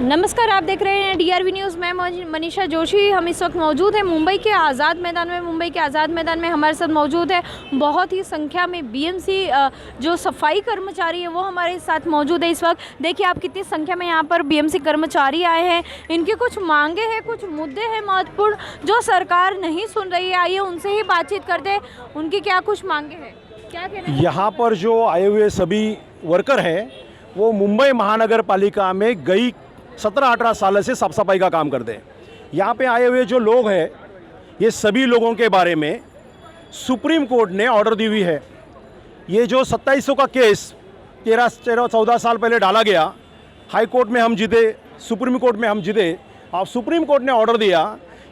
नमस्कार, आप देख रहे हैं डीआरवी न्यूज़। मैं मनीषा जोशी। हम इस वक्त मौजूद हैं मुंबई के आज़ाद मैदान में। मुंबई के आज़ाद मैदान में हमारे साथ मौजूद है बहुत ही संख्या में बीएमसी जो सफाई कर्मचारी है वो हमारे साथ मौजूद है इस वक्त। देखिए आप कितनी संख्या में यहाँ पर बीएमसी कर्मचारी आए हैं। इनकी कुछ मांगे हैं, कुछ मुद्दे हैं महत्वपूर्ण जो सरकार नहीं सुन रही है। आइए उनसे ही बातचीत करते हैं, उनकी क्या कुछ मांगे हैं, क्या कहना है। यहाँ पर जो आए हुए सभी वर्कर हैं वो मुंबई महानगर पालिका में गई 17-18 साल से साफ सफाई का काम करते हैं। यहाँ पे आए हुए जो लोग हैं ये सभी लोगों के बारे में सुप्रीम कोर्ट ने ऑर्डर दी हुई है। ये जो 2700 का केस 13-14 साल पहले डाला गया, हाई कोर्ट में हम जीते, सुप्रीम कोर्ट में हम जीते, और सुप्रीम कोर्ट ने ऑर्डर दिया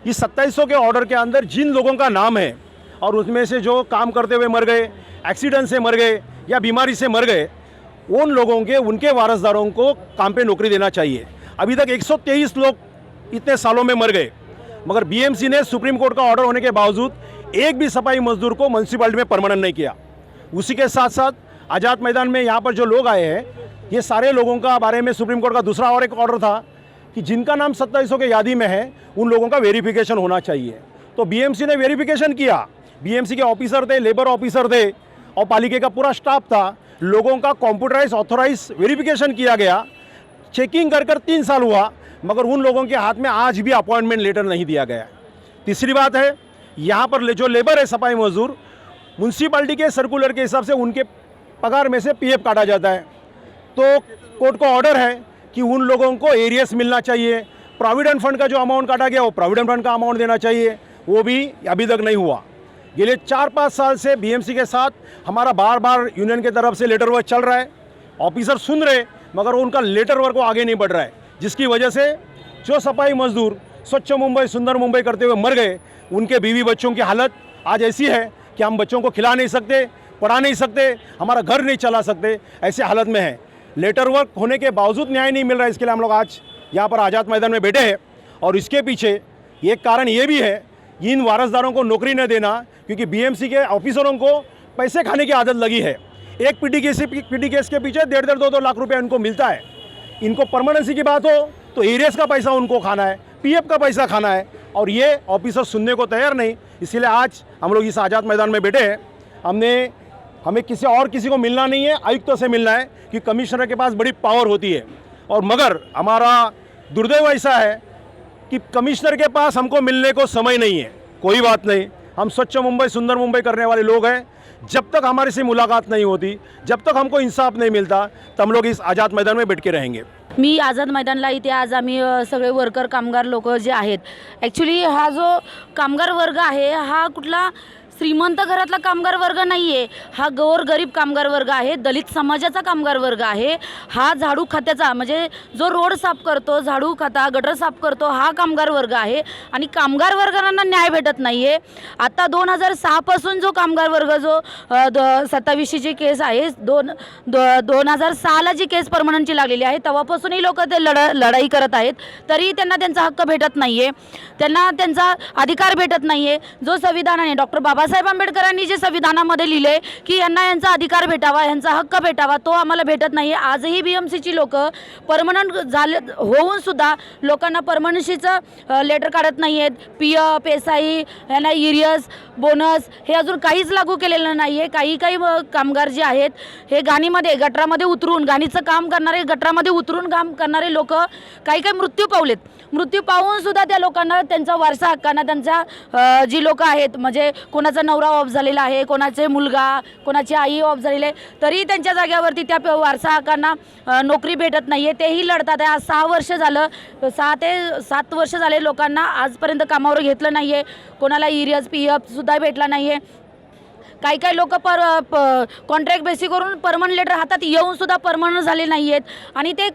ये 2700 के ऑर्डर के अंदर जिन लोगों का नाम है और उसमें से जो काम करते हुए मर गए, एक्सीडेंट से मर गए या बीमारी से मर गए, उन लोगों के उनके वारसदारों को काम पे नौकरी देना चाहिए। अभी तक 123 लोग इतने सालों में मर गए, मगर बीएमसी ने सुप्रीम कोर्ट का ऑर्डर होने के बावजूद एक भी सफाई मजदूर को म्यूनसिपैलिटी में परमानेंट नहीं किया। उसी के साथ साथ आज़ाद मैदान में यहाँ पर जो लोग आए हैं ये सारे लोगों का बारे में सुप्रीम कोर्ट का दूसरा और एक ऑर्डर था कि जिनका नाम 2700 के यादी में है उन लोगों का वेरिफिकेशन होना चाहिए। तो बीएमसी ने वेरिफिकेशन किया। बीएमसी के ऑफिसर थे, लेबर ऑफिसर थे और पालिका का पूरा स्टाफ था। लोगों का कंप्यूटराइज ऑथोराइज वेरिफिकेशन किया गया। चेकिंग कर 3 साल हुआ, मगर उन लोगों के हाथ में आज भी अपॉइंटमेंट लेटर नहीं दिया गया। तीसरी बात है, यहाँ पर जो लेबर है सफाई मजदूर, म्यूनसिपैलिटी के सर्कुलर के हिसाब से उनके पगार में से पीएफ काटा जाता है। तो कोर्ट का ऑर्डर है कि उन लोगों को एरियस मिलना चाहिए। प्रोविडेंट फंड का जो अमाउंट काटा गया वो प्रोविडेंट फंड का अमाउंट देना चाहिए, वो भी अभी तक नहीं हुआ। ये 4-5 साल से बीएमसी के साथ हमारा बार बार यूनियन की तरफ से लेटर वर्क चल रहा है। ऑफिसर सुन रहे मगर उनका लेटर वर्क को आगे नहीं बढ़ रहा है, जिसकी वजह से जो सफाई मजदूर स्वच्छ मुंबई सुंदर मुंबई करते हुए मर गए, उनके बीवी बच्चों की हालत आज ऐसी है कि हम बच्चों को खिला नहीं सकते, पढ़ा नहीं सकते, हमारा घर नहीं चला सकते, ऐसे हालत में है। लेटर वर्क होने के बावजूद न्याय नहीं मिल रहा है। इसके लिए हम लोग आज यहाँ पर आज़ाद मैदान में बैठे हैं। और इसके पीछे एक कारण ये भी है, इन वारसदारों को नौकरी न देना, क्योंकि बीएमसी के ऑफिसरों को पैसे खाने की आदत लगी है। एक पीटी केस के पीछे 1.5-2 लाख रुपया इनको मिलता है। इनको परमानेंसी की बात हो तो एरियस का पैसा उनको खाना है, पीएफ का पैसा खाना है, और ये ऑफिसर सुनने को तैयार नहीं। इसीलिए आज हम लोग इस आज़ाद मैदान में बैठे हैं। हमें किसी को मिलना नहीं है, आयुक्तों से मिलना है कि कमिश्नर के पास बड़ी पावर होती है। और मगर हमारा दुर्दैव ऐसा है कि कमिश्नर के पास हमको मिलने को समय नहीं है। कोई बात नहीं, हम स्वच्छ मुंबई सुंदर मुंबई करने वाले लोग हैं। जब तक हमारे से मुलाकात नहीं होती, जब तक हमको इंसाफ नहीं मिलता, तब हम लोग इस आज़ाद मैदान में बैठ के रहेंगे। मी आझाद मैदानला इथे आज आम्ही सगळे वर्कर कामगार लोक जे आहेत, ॲक्च्युली हा जो कामगार वर्ग आहे हा कुठला श्रीमंत घरातला कामगार वर्ग नाही आहे, हा गोरगरीब कामगार वर्ग आहे, दलित समाजाचा कामगार वर्ग आहे। हा झाडू खात्याचा म्हणजे जो रोड साफ करतो, झाडू खाता, गटर साफ करतो, हा कामगार वर्ग आहे आणि कामगार वर्गांना न्याय भेटत नाही आहे। आता 2006 पासून जो कामगार वर्ग जो 27ची जी केस आहे, 2006ला जी केस परमनंटची लागलेली आहे तेव्हापासूनही लोक ते लढाई करत आहेत, तरी त्यांना त्यांचा हक्क भेटत नाही आहे, त्यांना त्यांचा अधिकार भेटत नाही आहे। जो संविधानाने डॉक्टर बाबासाहेब आंबेडकरांनी जे संविधानामध्ये लिहिले की यांना यांचा अधिकार भेटावा, यांचा हक्क भेटावा, तो आम्हाला भेटत नाही आहे। आजही बीएमसीची लोक परमनंट झाले होऊन सुद्धा लोकांना परमनन्सीचं लेटर काढत नाही आहेत। पीएफ, एसआई, यांना एरियस, बोनस हे अजून काहीच लागू केलेलं नाही आहे। काही कामगार जे आहेत हे घाणीमध्ये गटरामध्ये उतरून घाणीचं काम करणारे, गटरामध्ये उतरून काम करणारे लोक काही मृत्यू पावलेत। मृत्यू पावून सुद्धा त्या लोकांना त्यांचा वारसा हक्कांना त्यांच्या जी लोक आहेत, म्हणजे कोणाचा नवरा ऑफ झालेला आहे, कोणाचे मुलगा, कोणाची आई ऑफ झालेली आहे, तरी त्यांच्या जागेवरती त्या वारसा हक्कांना नोकरी भेटत नाही आहे। तेही लढतात आहे। आज 6 वर्ष झालं, 6 ते 7 वर्ष झाले लोकांना आजपर्यंत कामावर घेतलं नाही आहे। कोणाला एरियस, पीएफ सुद्धा भेटला नाही आहे। काही लोक कॉन्ट्रॅक्ट बेसिस करून परमनंट लेटर हातात येऊन सुद्धा परमनंट झाले नाही आहेत। आणि ते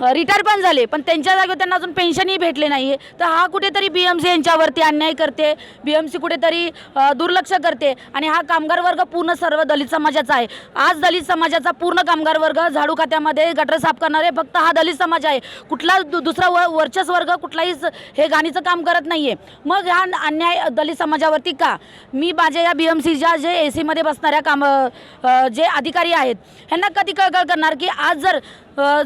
रिटायर पण झाले, पण त्यांच्या जागेवर त्यांना अजून पेन्शनही भेटले नाही आहे. तर हा कुठेतरी BMC यांच्यावरती अन्याय करते, BMC कुठेतरी दुर्लक्ष करते आणि हा कामगार वर्ग पूर्ण सर्व दलित समाजाचा आहे. आज दलित समाजाचा पूर्ण कामगार वर्ग झाडू खात्यामध्ये गटर साफ करणारे फक्त हा दलित समाज आहे. कुठला दुसरा वर्चस्व वर्ग कुठलाही हे घाणीचं काम करत नाही आहे. मग हा अन्याय दलित समाजावरती का? मी माझ्या या BMCच्या जे AC मध्ये बसणाऱ्या जे अधिकारी आहेत ह्यांना कधी कळकळ करणार की आज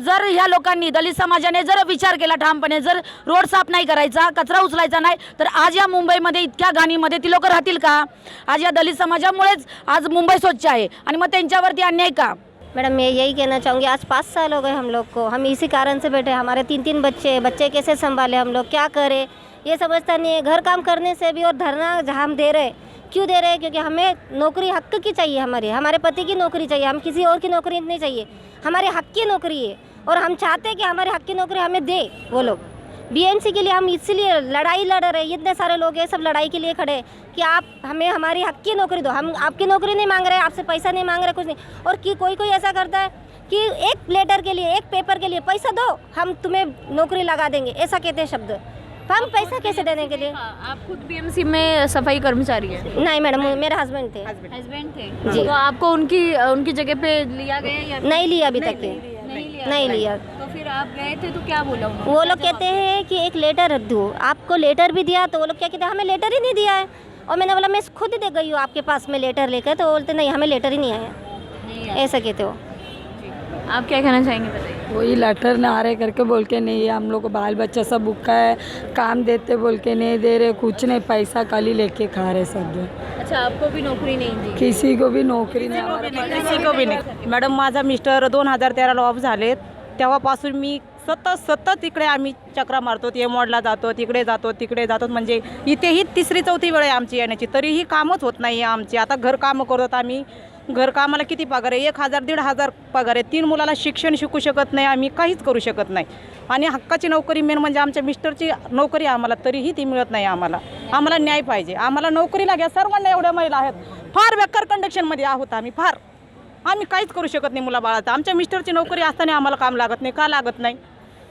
जर ह्या लोकांनी दलित समाजाने जर विचार केला ठामपणे, जर रोड साफ नाही करायचा, कचरा उचलायचा नाही, तर आज या मुंबईमध्ये इतक्या घाणीमध्ये ती लोक राहतील का? आज या दलित समाजामुळेच आज मुंबई स्वच्छ आहे आणि मग त्यांच्यावरती अन्याय का? मैडम मैं यही कहना चाहूँगी, आज 5 साल हो गए हम लोग को, हम इसी कारण से बैठे, हमारे 3 बच्चे कैसे संभाले हम लोग, क्या करें ये समझता नहीं है। घर काम करने से भी और धरना जहाँ हम दे रहे क्यों दे रहे हैं? क्योंकि हमें नौकरी हक की चाहिए, हमारे पति की नौकरी चाहिए, हम किसी और की नौकरी नहीं चाहिए, हमारे हक की नौकरी है और हम चाहते हैं कि हमारे हक की नौकरी हमें दे वो लोग। BMC के लिए हम इसलिए लड़ाई लड़ रहे हैं, इतने सारे लोग हैं सब लड़ाई के लिए खड़े हैं कि आप हमें हमारी हक की नौकरी दो। हम आपकी नौकरी नहीं मांग रहे हैं, आपसे पैसा नहीं मांग रहे, कुछ नहीं। और कि कोई ऐसा करता है कि एक लेटर के लिए, एक पेपर के लिए पैसा दो, हम तुम्हें नौकरी लगा देंगे, ऐसा कहते हैं शब्द। हम पैसा कैसे देने के लिए? आप खुद BMC में सफाई कर्मचारी है? नहीं मैडम, मेरे हस्बैंड थे। हस्बैंड थे जी। तो आपको उनकी जगह पे लिया गया या नहीं लिया अभी तक के, नहीं लिया। तो फिर आप गए थे तो क्या बोला उन्होंने? वो लोग कहते हैं कि एक लेटर दो, आपको लेटर भी दिया, तो वो लोग क्या कहते हैं हमें लेटर ही नहीं दिया है। और मैंने बोला मैं खुद दे गई हूँ आपके पास में लेटर लेकर, तो बोलते नहीं हमें लेटर ही नहीं आया, ऐसा कहते हो। आप क्या कहना चाहेंगे, बताइए। वही लेटर ना आ रहे करके बोल के नहीं है, हम लोग को बाल बच्चा सब भूखा है, काम देते बोल के नहीं दे रहे, कुछ नहीं, पैसा खाली लेके खा रहे सब। अच्छा, आपको भी नौकरी नहीं दी? किसी को भी नोकरी नहीं, किसी को भी नाही। मॅडम माझा मिस्टर 2013ला ऑफ झालेत, तेव्हापासून मी सतत इकडे आम्ही चक्रा मारतो, एमवॉर्डला जातो, तिकडे जातो, म्हणजे इथेही 3-4 वेळ आहे आमची येण्याची, तरीही कामच होत नाही आहे आमची। आता घर कामं करतो आम्ही, घर कामाला किती पगार आहे? 1,000-1,500 पगार आहे। 3 मुलाला शिक्षण शिकू शकत नाही आम्ही, काहीच करू शकत नाही। आणि हक्काची नोकरी मेन म्हणजे आमच्या मिस्टरची नोकरी आम्हाला, तरीही ती मिळत नाही आम्हाला न्याय पाहिजे, आम्हाला नोकरीला घ्या। सर्वांना एवढ्या महिला आहेत, फार बेकार कंडिशनमध्ये आहोत आम्ही काहीच करू शकत नाही मुलाबाळाचं। आमच्या मिस्टरची नोकरी असताना आम्हाला काम लागत नाही, का लागत नाही?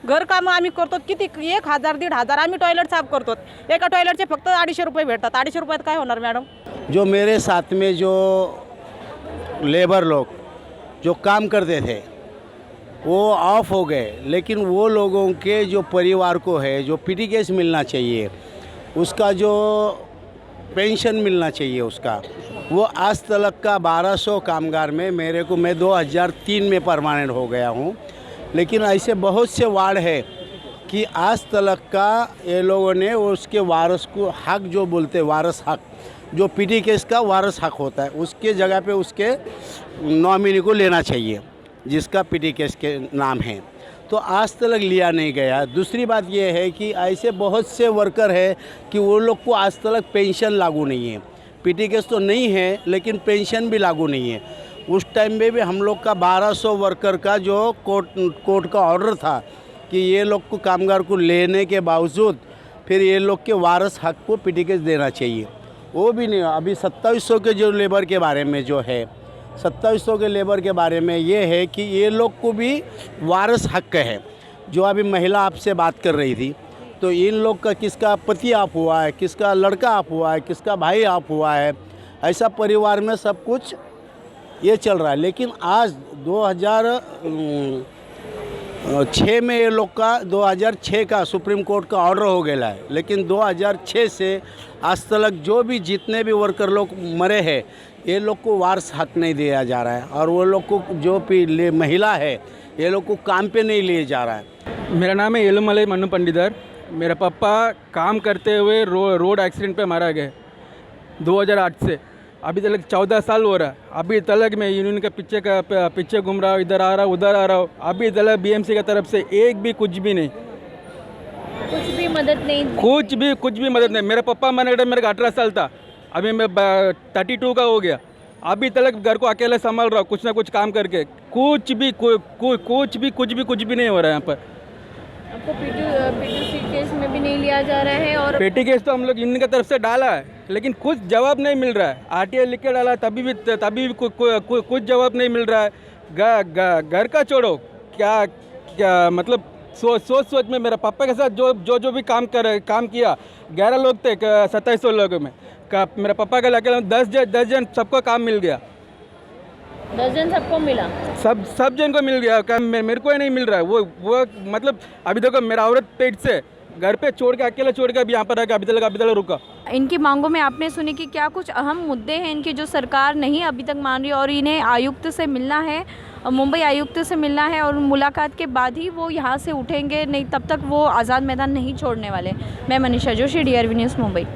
घरकामं आम्ही करतो किती, 1,000-1,500 आम्ही टॉयलेट साफ करतो, एका टॉयलेटचे फक्त 250 रुपये भेटतात। 250 रुपयात काय होणार मॅडम? जो मेरे साथ में जो लेबर लोग जो काम करते थे वो ऑफ हो गए, लेकिन वो लोगों के जो परिवार को है जो PTKS मिलना चाहिए, उसका जो पेंशन मिलना चाहिए उसका, वो आज तक का 1200 कामगार में मैं 2003 में परमानेंट हो गया हूँ। लेकिन ऐसे बहुत से वार्ड है कि आज तक का ये लोगों ने उसके वारस को हक जो बोलते वारस हक, जो PTKS का वारस हक होता है, उसके जगह पे उसके नॉमिनी को लेना चाहिए जिसका PTKS के नाम है, तो आज तक लिया नहीं गया। दूसरी बात ये है कि ऐसे बहुत से वर्कर है कि वो लोग को आज तक पेंशन लागू नहीं है। PTKS तो नहीं है लेकिन पेंशन भी लागू नहीं है। उस टाइम में भी हम लोग का 1200 वर्कर का जो कोर्ट का ऑर्डर था कि ये लोग को कामगार को लेने के बावजूद फिर ये लोग के वारस हक को PTKS देना चाहिए, वो भी नहीं। अभी 2700 के जो लेबर के बारे में जो है, 2700 के लेबर के बारे में ये है कि ये लोग को भी वारस हक है। जो अभी महिला आपसे बात कर रही थी, तो इन लोग का किसका पति आप हुआ है, किसका लड़का आप हुआ है, किसका भाई आप हुआ है, ऐसा परिवार में सब कुछ ये चल रहा है। लेकिन आज 2006 में ये लोग का 2006 का सुप्रीम कोर्ट का ऑर्डर हो गया है, लेकिन 2006 से आज तक जो भी जितने भी वर्कर लोग मरे हैं ये लोग को वारस हक नहीं दिया जा रहा है, और वो लोग को जो भी महिला है ये लोग को काम पे नहीं लिए जा रहा है। मेरा नाम है येलुमलई मन्नू पंडिदर। मेरा पापा काम करते हुए रोड एक्सीडेंट पे मारा गया 2008 से अभी तक 14 साल हो रहा है। अभी तक मैं यूनियन के पीछे घूम रहा हूँ, इधर आ रहा हूँ उधर आ रहा हूँ, अभी तक BMC की तरफ से एक भी कुछ भी नहीं, कुछ भी मदद नहीं, कुछ भी मदद नहीं। मेरा पापा मरने का मेरे का 18 साल था, अभी मैं 32 का हो गया, अभी तक घर को अकेले संभाल रहा हूँ कुछ ना कुछ काम करके। कुछ भी नहीं हो रहा है यहाँ पर। आपको PTKS केस में भी नहीं लिया जा रहा है, और PTKS तो हम लोग यूनियन की तरफ से डाला है लेकिन कुछ जवाब नहीं मिल रहा है। RTI लिख के डाला तभी भी कुछ जवाब नहीं मिल रहा है। घर का छोड़ो, क्या मतलब सोच में मेरा पापा के साथ जो भी काम किया 11 लोग थे 2700 लोगों में मेरा पापा का लगे 10 जन सबको काम मिल गया। 10 जन सबको मिला। सब जन को मिल गया। क्या मेरे को ही नहीं मिल रहा है वो मतलब अभी देखो मेरा औरत पेट से घर पे छोड़ के अकेला छोड़ के अभी यहाँ पर आके अभी तक रुका। इनकी मांगों में आपने सुनी कि क्या कुछ अहम मुद्दे हैं इनकी जो सरकार नहीं अभी तक मान रही और इन्हें आयुक्त से मिलना है, मुंबई आयुक्त से मिलना है और मुलाकात के बाद ही वो यहाँ से उठेंगे, नहीं तब तक वो आज़ाद मैदान नहीं छोड़ने वाले। मैं मनीषा जोशी, DRV न्यूज़ मुंबई।